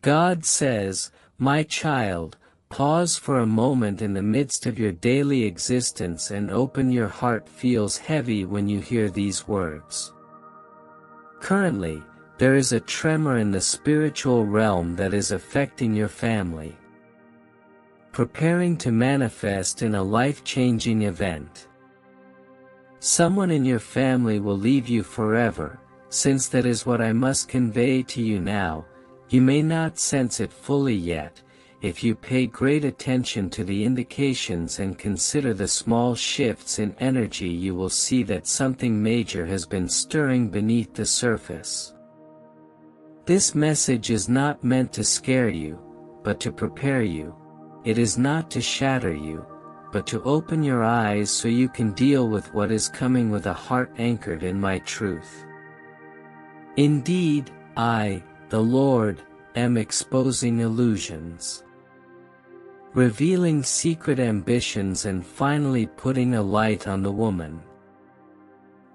God says, "My child, pause for a moment in the midst of your daily existence and open your heart." Feels heavy when you hear these words. Currently, there is a tremor in the spiritual realm that is affecting your family, preparing to manifest in a life-changing event. Someone in your family will leave you forever. Since that is what I must convey to you now, you may not sense it fully yet. If you pay great attention to the indications and consider the small shifts in energy, you will see that something major has been stirring beneath the surface. This message is not meant to scare you, but to prepare you. It is not to shatter you, but to open your eyes so you can deal with what is coming with a heart anchored in my truth. Indeed, I, the Lord, am exposing illusions, revealing secret ambitions, and finally putting a light on the woman.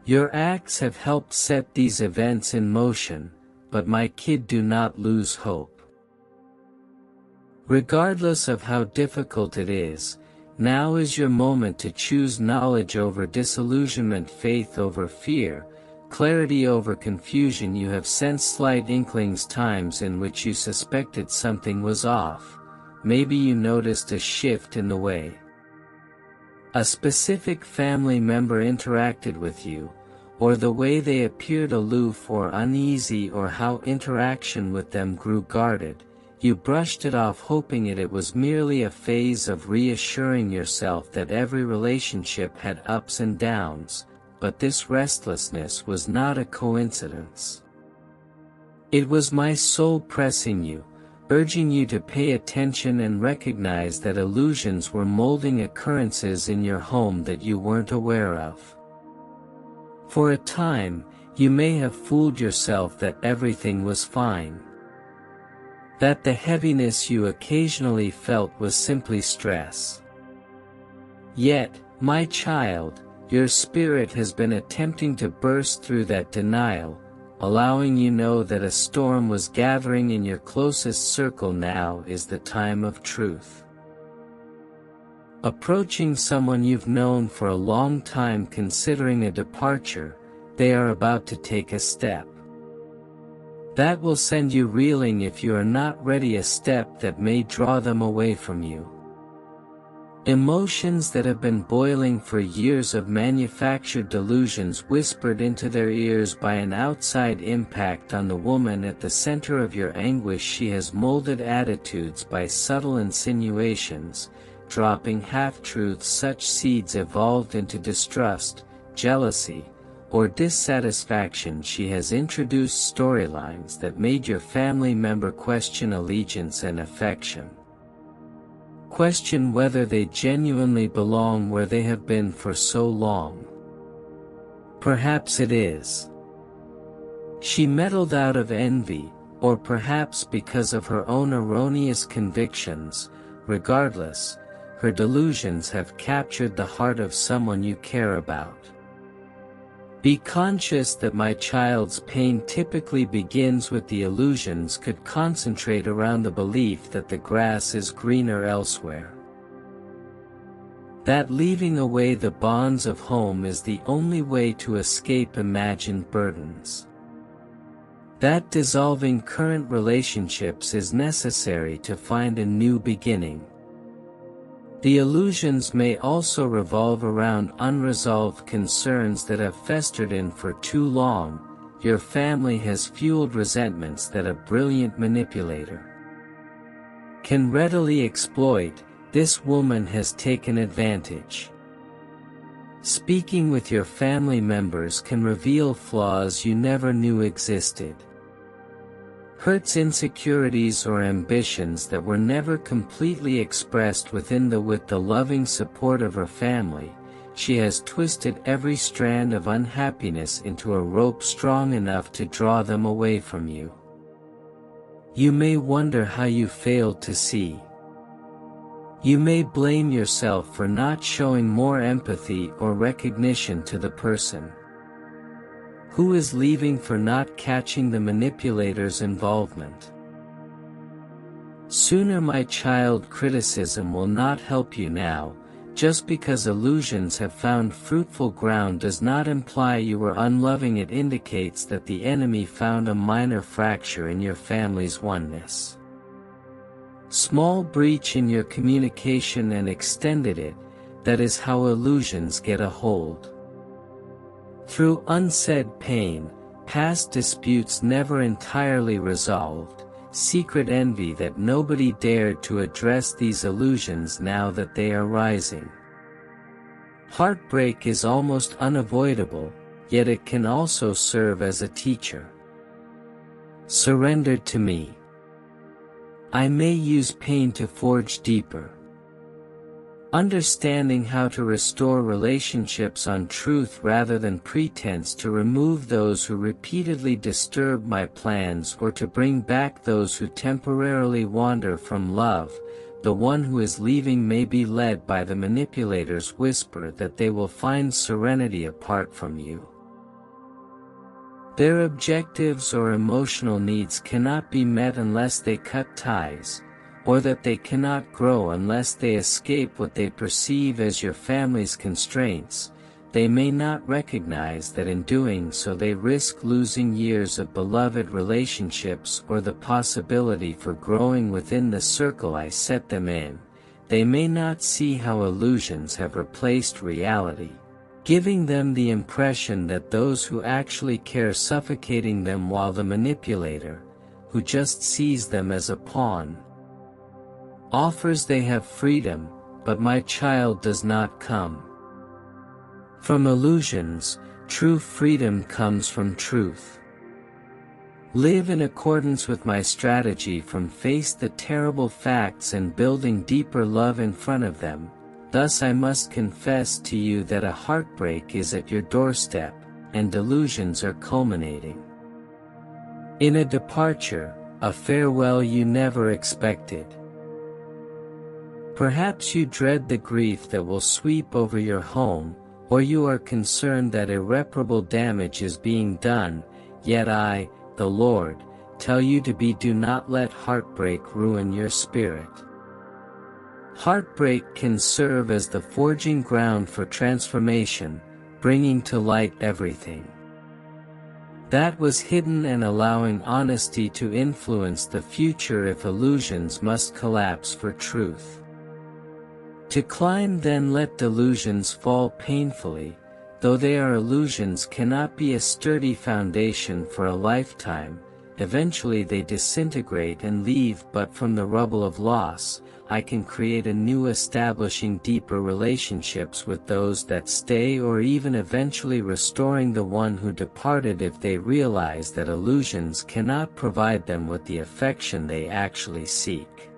Your acts have helped set these events in motion, but my kid, do not lose hope. Regardless of how difficult it is, now is your moment to choose knowledge over disillusionment, faith over fear, clarity over confusion. You have sensed slight inklings, times in which you suspected something was off. Maybe you noticed a shift in the way a specific family member interacted with you, or the way they appeared aloof or uneasy, or how interaction with them grew guarded. You brushed it off, hoping it was merely a phase of reassuring yourself that every relationship had ups and downs, but this restlessness was not a coincidence. It was my soul pressing you, urging you to pay attention and recognize that illusions were molding occurrences in your home that you weren't aware of. For a time, you may have fooled yourself that everything was fine, that the heaviness you occasionally felt was simply stress. Yet, my child, your spirit has been attempting to burst through that denial, allowing you know that a storm was gathering in your closest circle. Now is the time of truth. Approaching someone you've known for a long time, considering a departure, they are about to take a step that will send you reeling if you are not ready, a step that may draw them away from you. Emotions that have been boiling for years of manufactured delusions whispered into their ears by an outside impact on the woman at the center of your anguish. She has molded attitudes by subtle insinuations, dropping half-truths. Such seeds evolved into distrust, jealousy, or dissatisfaction. She has introduced storylines that made your family member question allegiance and affection, question whether they genuinely belong where they have been for so long. Perhaps it is she meddled out of envy, or perhaps because of her own erroneous convictions. Regardless, her delusions have captured the heart of someone you care about. Be conscious that my child's pain typically begins with the illusions could concentrate around the belief that the grass is greener elsewhere, that leaving away the bonds of home is the only way to escape imagined burdens, that dissolving current relationships is necessary to find a new beginning. The illusions may also revolve around unresolved concerns that have festered in for too long. Your family has fueled resentments that a brilliant manipulator can readily exploit. This woman has taken advantage. Speaking with your family members can reveal flaws you never knew existed, hurts, insecurities, or ambitions that were never completely expressed with the loving support of her family. She has twisted every strand of unhappiness into a rope strong enough to draw them away from you. You may wonder how you failed to see. You may blame yourself for not showing more empathy or recognition to the person who is leaving, for not catching the manipulator's involvement. Sooner, my child, criticism will not help you now. Just because illusions have found fruitful ground does not imply you were unloving. It indicates that the enemy found a minor fracture in your family's oneness. Small breach in your communication and extended it. That is how illusions get a hold. Through unsaid pain, past disputes never entirely resolved, secret envy that nobody dared to address, these illusions now that they are rising. Heartbreak is almost unavoidable, yet it can also serve as a teacher. Surrender to me. I may use pain to forge deeper. Understanding how to restore relationships on truth rather than pretense, to remove those who repeatedly disturb my plans, or to bring back those who temporarily wander from love. The one who is leaving may be led by the manipulator's whisper that they will find serenity apart from you. Their objectives or emotional needs cannot be met unless they cut ties, or that they cannot grow unless they escape what they perceive as your family's constraints. They may not recognize that in doing so they risk losing years of beloved relationships or the possibility for growing within the circle I set them in. They may not see how illusions have replaced reality, giving them the impression that those who actually care suffocating them, while the manipulator, who just sees them as a pawn, offers they have freedom. But my child, does not come from illusions. True freedom comes from truth. Live in accordance with my strategy from face the terrible facts and building deeper love in front of them. Thus I must confess to you that a heartbreak is at your doorstep, and delusions are culminating in a departure, a farewell you never expected. Perhaps you dread the grief that will sweep over your home, or you are concerned that irreparable damage is being done, yet I, the Lord, tell you to be. Do not let heartbreak ruin your spirit. Heartbreak can serve as the forging ground for transformation, bringing to light everything that was hidden and allowing honesty to influence the future if illusions must collapse for truth. To climb, then let delusions fall painfully. Though they are illusions, cannot be a sturdy foundation for a lifetime. Eventually they disintegrate and leave, but from the rubble of loss, I can create a new, establishing deeper relationships with those that stay, or even eventually restoring the one who departed if they realize that illusions cannot provide them with the affection they actually seek.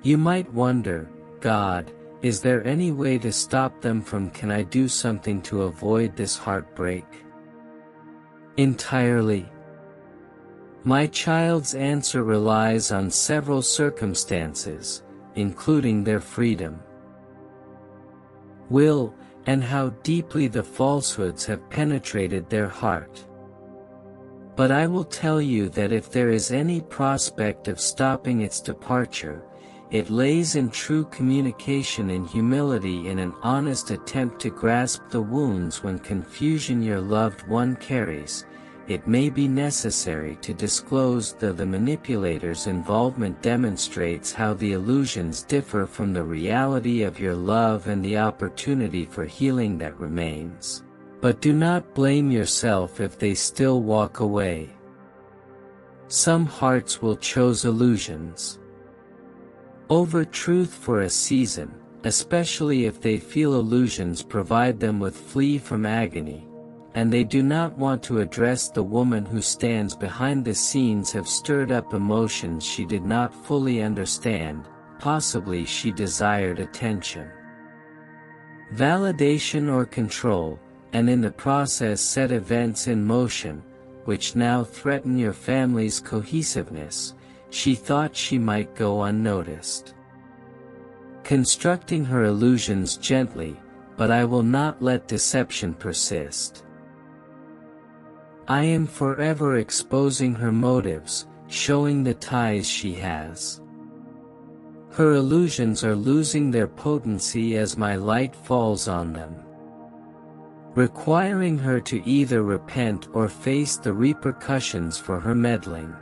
You might wonder, God, is there any way to stop them from? Can I do something to avoid this heartbreak? Entirely. My child's answer relies on several circumstances, including their freedom, will, and how deeply the falsehoods have penetrated their heart. But I will tell you that if there is any prospect of stopping its departure, it lays in true communication and humility, in an honest attempt to grasp the wounds when confusion your loved one carries. It may be necessary to disclose that the manipulator's involvement demonstrates how the illusions differ from the reality of your love and the opportunity for healing that remains. But do not blame yourself if they still walk away. Some hearts will choose illusions over truth for a season, especially if they feel illusions provide them with flee from agony, and they do not want to address the woman who stands behind the scenes. Have stirred up emotions she did not fully understand. Possibly she desired attention, validation, or control, and in the process set events in motion, which now threaten your family's cohesiveness. She thought she might go unnoticed. Constructing her illusions gently, but I will not let deception persist. I am forever exposing her motives, showing the ties she has Her illusions are losing their potency as my light falls on them, requiring her to either repent or face the repercussions for her meddling.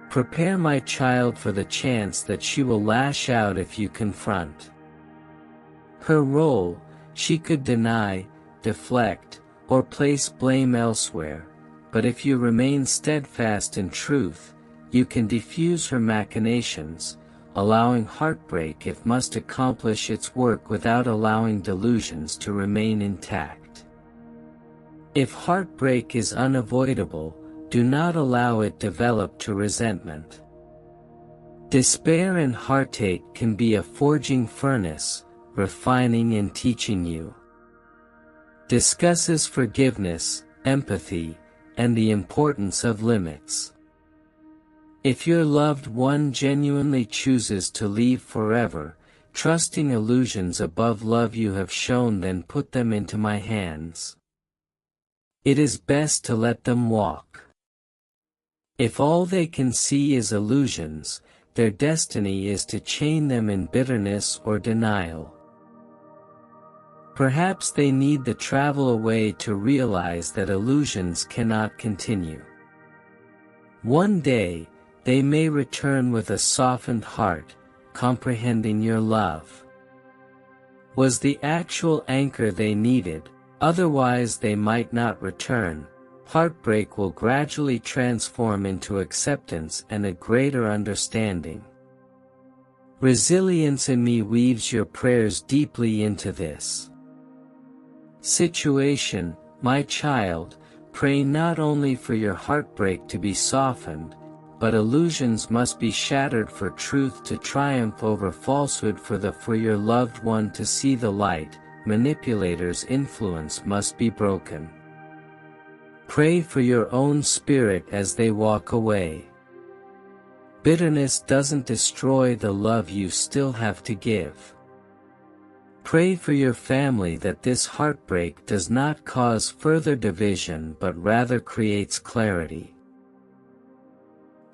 Prepare my child for the chance that she will lash out if you confront. Her role: she could deny, deflect, or place blame elsewhere, but if you remain steadfast in truth, you can defuse her machinations, allowing heartbreak if must accomplish its work without allowing delusions to remain intact. If heartbreak is unavoidable, do not allow it develop to resentment. Despair and heartache can be a forging furnace, refining and teaching you. Discusses forgiveness, empathy, and the importance of limits. If your loved one genuinely chooses to leave forever, trusting illusions above love you have shown, then put them into my hands. It is best to let them walk. If all they can see is illusions, their destiny is to chain them in bitterness or denial. Perhaps they need the travel away to realize that illusions cannot continue. One day, they may return with a softened heart, comprehending your love was the actual anchor they needed, otherwise they might not return. Heartbreak will gradually transform into acceptance and a greater understanding. Resilience in me weaves your prayers deeply into this situation, my child. Pray not only for your heartbreak to be softened, but illusions must be shattered for truth to triumph over falsehood, for your loved one to see the light. Manipulators' influence must be broken. Pray for your own spirit as they walk away. Bitterness doesn't destroy the love you still have to give. Pray for your family that this heartbreak does not cause further division but rather creates clarity.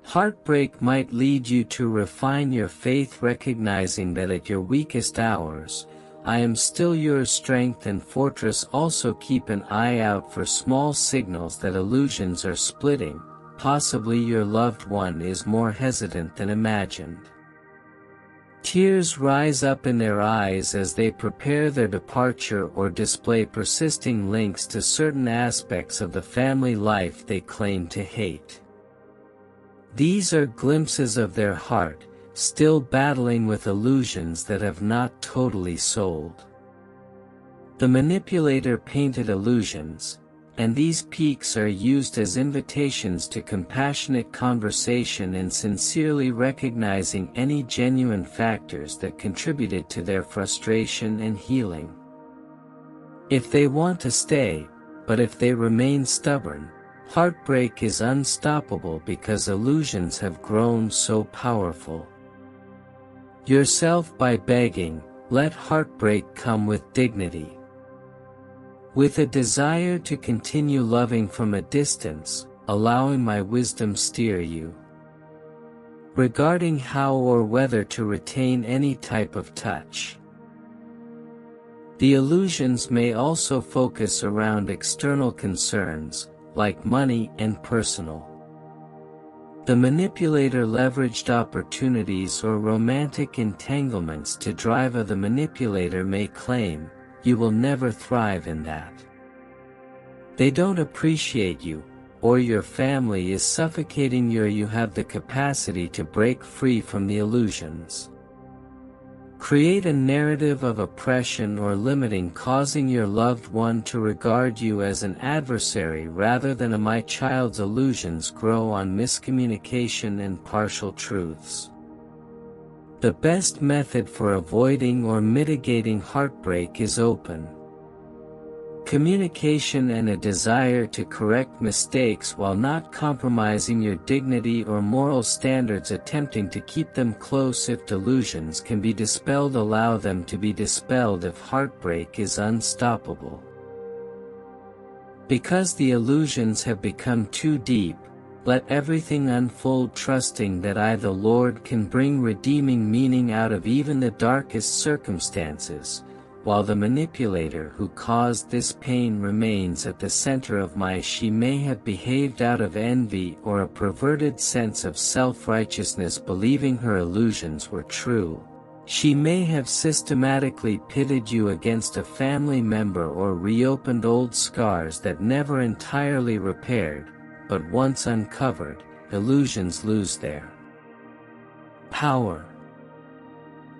Heartbreak might lead you to refine your faith, recognizing that at your weakest hours, I am still your strength and fortress. Also keep an eye out for small signals that illusions are splitting. Possibly your loved one is more hesitant than imagined. Tears rise up in their eyes as they prepare their departure or display persisting links to certain aspects of the family life they claim to hate. These are glimpses of their heart, still battling with illusions that have not totally sold. The manipulator painted illusions, and these peaks are used as invitations to compassionate conversation and sincerely recognizing any genuine factors that contributed to their frustration and healing. If they want to stay, but if they remain stubborn, heartbreak is unstoppable because illusions have grown so powerful. Yourself by begging, let heartbreak come with dignity. With a desire to continue loving from a distance, allowing my wisdom steer you. Regarding how or whether to retain any type of touch. The illusions may also focus around external concerns, like money and personal. The manipulator leveraged opportunities or romantic entanglements to drive. The manipulator may claim, you will never thrive in that. They don't appreciate you, or your family is suffocating you. You have the capacity to break free from the illusions. Create a narrative of oppression or limiting, causing your loved one to regard you as an adversary rather than a my child's illusions grow on miscommunication and partial truths. The best method for avoiding or mitigating heartbreak is open communication and a desire to correct mistakes while not compromising your dignity or moral standards. Attempting to keep them close. If delusions can be dispelled, allow them to be dispelled. If heartbreak is unstoppable because the illusions have become too deep, Let everything unfold, trusting that I, the Lord, can bring redeeming meaning out of even the darkest circumstances, while the manipulator who caused this pain remains at the center of my. She may have behaved out of envy or a perverted sense of self-righteousness, believing her illusions were true. She may have systematically pitted you against a family member or reopened old scars that never entirely repaired, but once uncovered, illusions lose their power.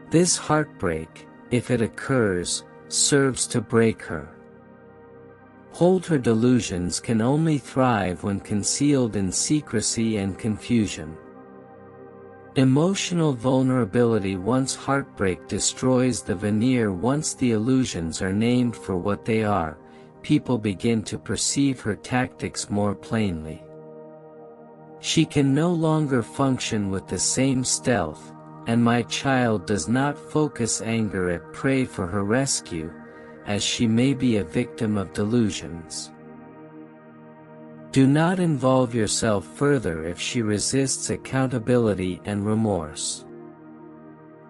This heartbreak, if it occurs, serves to break her. Hold her. Delusions can only thrive when concealed in secrecy and confusion. Emotional vulnerability. Once heartbreak destroys the veneer, once the illusions are named for what they are, people begin to perceive her tactics more plainly. She can no longer function with the same stealth, and my child does not focus anger at prey for her rescue, as she may be a victim of delusions. Do not involve yourself further if she resists accountability and remorse.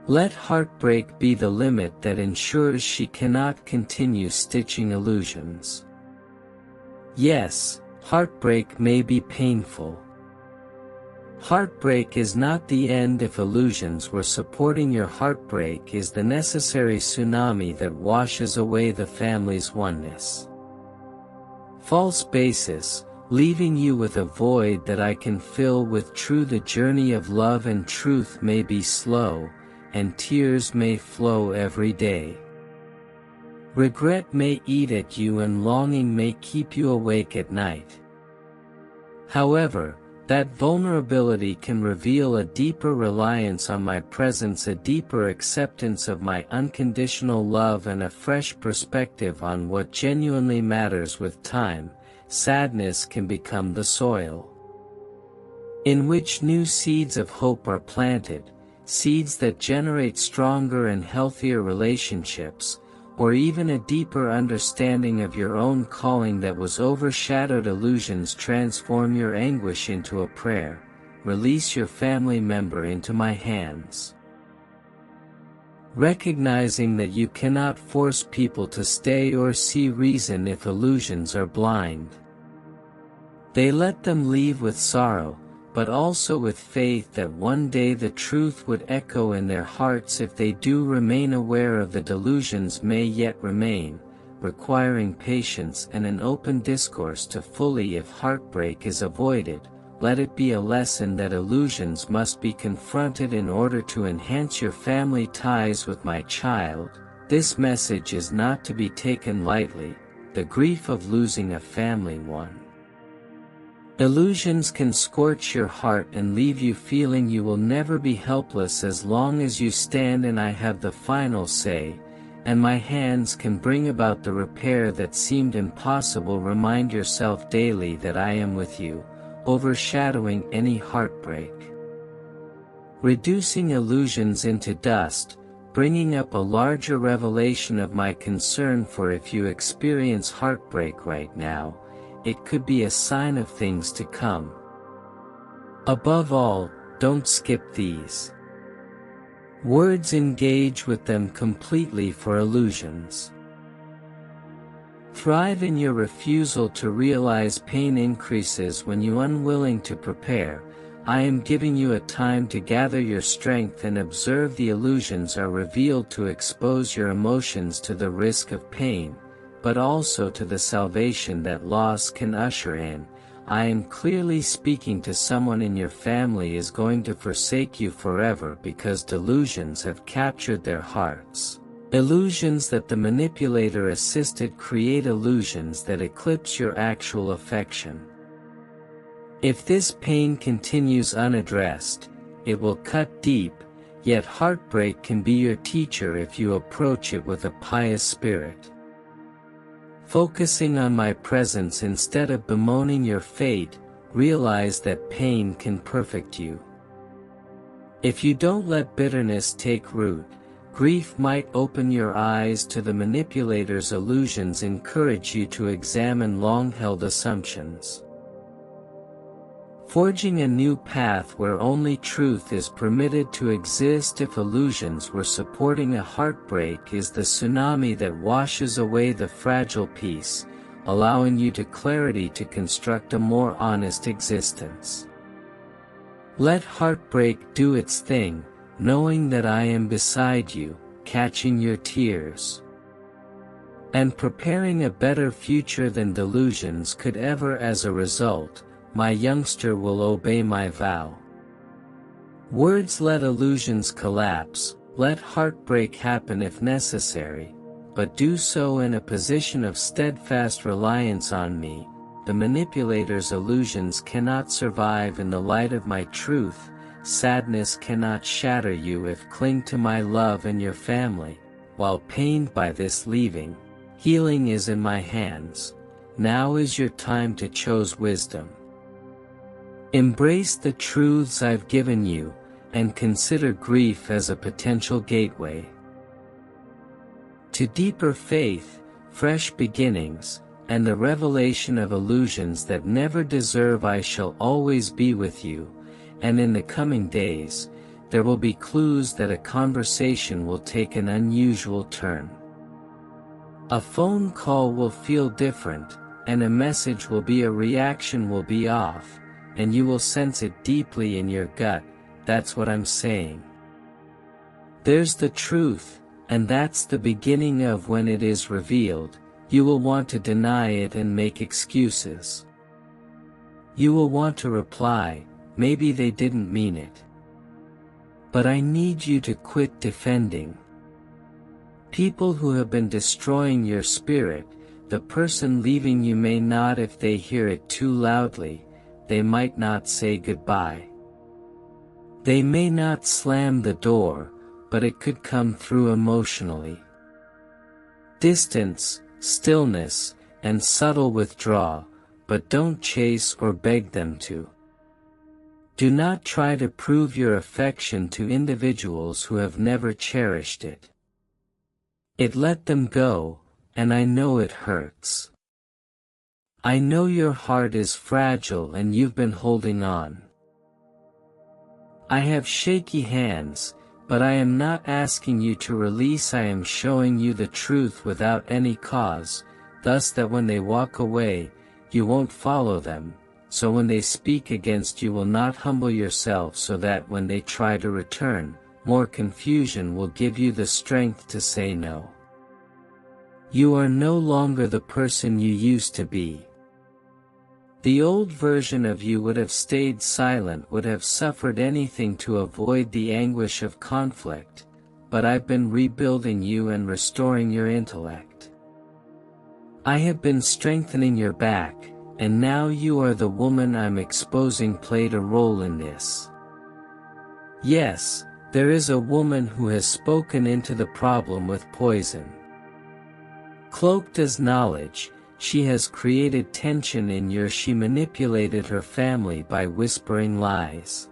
Let heartbreak be the limit that ensures she cannot continue stitching illusions. Yes, heartbreak may be painful. Heartbreak is not the end if illusions were supporting your. Heartbreak is the necessary tsunami that washes away the family's oneness. False basis, leaving you with a void that I can fill with true. The journey of love and truth may be slow, and tears may flow every day. Regret may eat at you and longing may keep you awake at night. However, that vulnerability can reveal a deeper reliance on my presence, a deeper acceptance of my unconditional love, and a fresh perspective on what genuinely matters. With time, sadness can become the soil in which new seeds of hope are planted, seeds that generate stronger and healthier relationships, or even a deeper understanding of your own calling that was overshadowed. Illusions transform your anguish into a prayer. Release your family member into my hands. Recognizing that you cannot force people to stay or see reason if illusions are blind. They let them leave with sorrow, but also with faith that one day the truth would echo in their hearts. If they do remain aware of the delusions may yet remain, requiring patience and an open discourse to fully. If heartbreak is avoided, let it be a lesson that illusions must be confronted in order to enhance your family ties with my child. This message is not to be taken lightly, the grief of losing a family one. Illusions can scorch your heart and leave you feeling you will never be helpless as long as you stand and I have the final say, and my hands can bring about the repair that seemed impossible. Remind yourself daily that I am with you, overshadowing any heartbreak. Reducing illusions into dust, bringing up a larger revelation of my concern for. If you experience heartbreak right now, it could be a sign of things to come. Above all, don't skip these words. Engage with them completely for illusions. Thrive in your refusal to realize. Pain increases when you unwilling to prepare. I am giving you a time to gather your strength and observe. The illusions are revealed to expose your emotions to the risk of pain, but also to the salvation that loss can usher in. I am clearly speaking to someone in your family is going to forsake you forever because delusions have captured their hearts. Illusions that the manipulator assisted create illusions that eclipse your actual affection. If this pain continues unaddressed, it will cut deep, yet heartbreak can be your teacher if you approach it with a pious spirit. Focusing on my presence instead of bemoaning your fate, realize that pain can perfect you. If you don't let bitterness take root, grief might open your eyes to the manipulator's illusions. Encourage you to examine long-held assumptions. Forging a new path where only truth is permitted to exist. If illusions were supporting a heartbreak is the tsunami that washes away the fragile piece, allowing you to clarity to construct a more honest existence. Let heartbreak do its thing, knowing that I am beside you, catching your tears, and preparing a better future than delusions could ever. As a result, my youngster will obey my vow. Words let illusions collapse, let heartbreak happen if necessary, but do so in a position of steadfast reliance on me. The manipulator's illusions cannot survive in the light of my truth. Sadness cannot shatter you if cling to my love and your family. While pained by this leaving, healing is in my hands. Now is your time to choose wisdom. Embrace the truths I've given you, and consider grief as a potential gateway to deeper faith, fresh beginnings, and the revelation of illusions that never deserve. I shall always be with you, and in the coming days, there will be clues that a conversation will take an unusual turn. A phone call will feel different, and a message will be a reaction will be off, and you will sense it deeply in your gut. That's what I'm saying. There's the truth, and that's the beginning of when it is revealed. You will want to deny it and make excuses. You will want to reply, maybe they didn't mean it. But I need you to quit defending people who have been destroying your spirit. The person leaving you may not. If they hear it too loudly, they might not say goodbye. They may not slam the door, but it could come through emotionally. Distance, stillness, and subtle withdrawal, but don't chase or beg them to. Do not try to prove your affection to individuals who have never cherished it. Let them go, and I know it hurts. I know your heart is fragile and you've been holding on. I have shaky hands, but I am not asking you to release. I am showing you the truth without any cause, thus that when they walk away, you won't follow them, so when they speak against you will not humble yourself, so that when they try to return, more confusion will give you the strength to say no. You are no longer the person you used to be. The old version of you would have stayed silent, would have suffered anything to avoid the anguish of conflict, but I've been rebuilding you and restoring your intellect. I have been strengthening your back, and now you are the woman I'm exposing played a role in this. Yes, there is a woman who has spoken into the problem with poison. Cloaked as knowledge, she has created tension in your. She manipulated her family by whispering lies.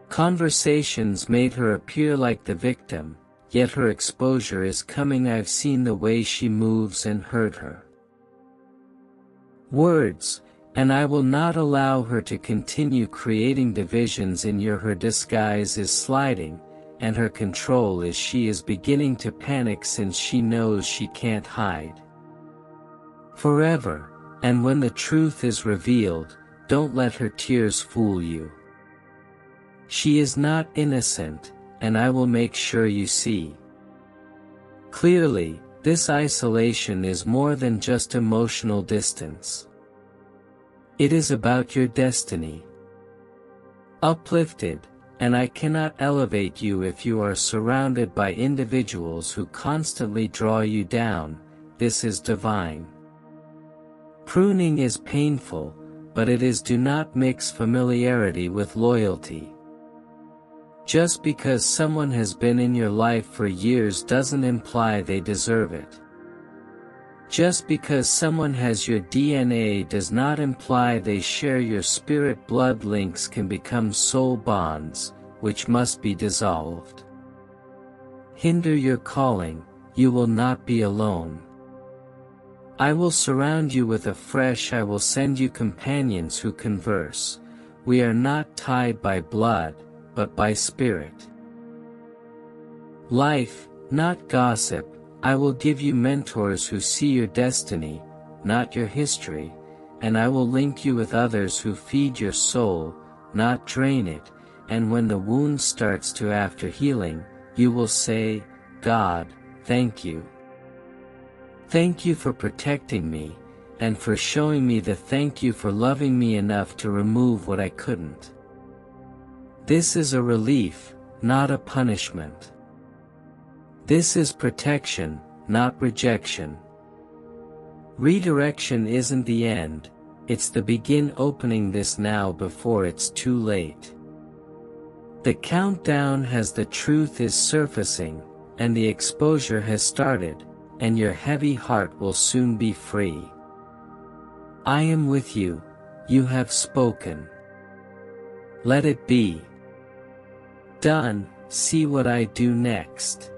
Conversations made her appear like the victim, yet her exposure is coming. I've seen the way she moves and heard her words, and I will not allow her to continue creating divisions in your. Her disguise is sliding, and her control is. She is beginning to panic since she knows she can't hide forever, and when the truth is revealed, don't let her tears fool you. She is not innocent, and I will make sure you see clearly. This isolation is more than just emotional distance. It is about your destiny. Uplifted, and I cannot elevate you if you are surrounded by individuals who constantly draw you down. This is divine. Pruning is painful, but it is. Do not mix familiarity with loyalty. Just because someone has been in your life for years doesn't imply they deserve it. Just because someone has your DNA does not imply they share your spirit. Blood links can become soul bonds, which must be dissolved. Hinder your calling, you will not be alone. I will surround you with a fresh. I will send you companions who converse, We are not tied by blood, but by spirit. Life, not gossip. I will give you mentors who see your destiny, not your history, and I will link you with others who feed your soul, not drain it, and when the wound starts to after healing, you will say, God, thank you. Thank you for protecting me, and for showing me the thank you for loving me enough to remove what I couldn't. This is a relief, not a punishment. This is protection, not rejection. Redirection isn't the end, it's the begin opening this now before it's too late. The countdown has the truth is surfacing, and the exposure has started, and your heavy heart will soon be free. I am with you, you have spoken. Let it be. Done, see what I do next.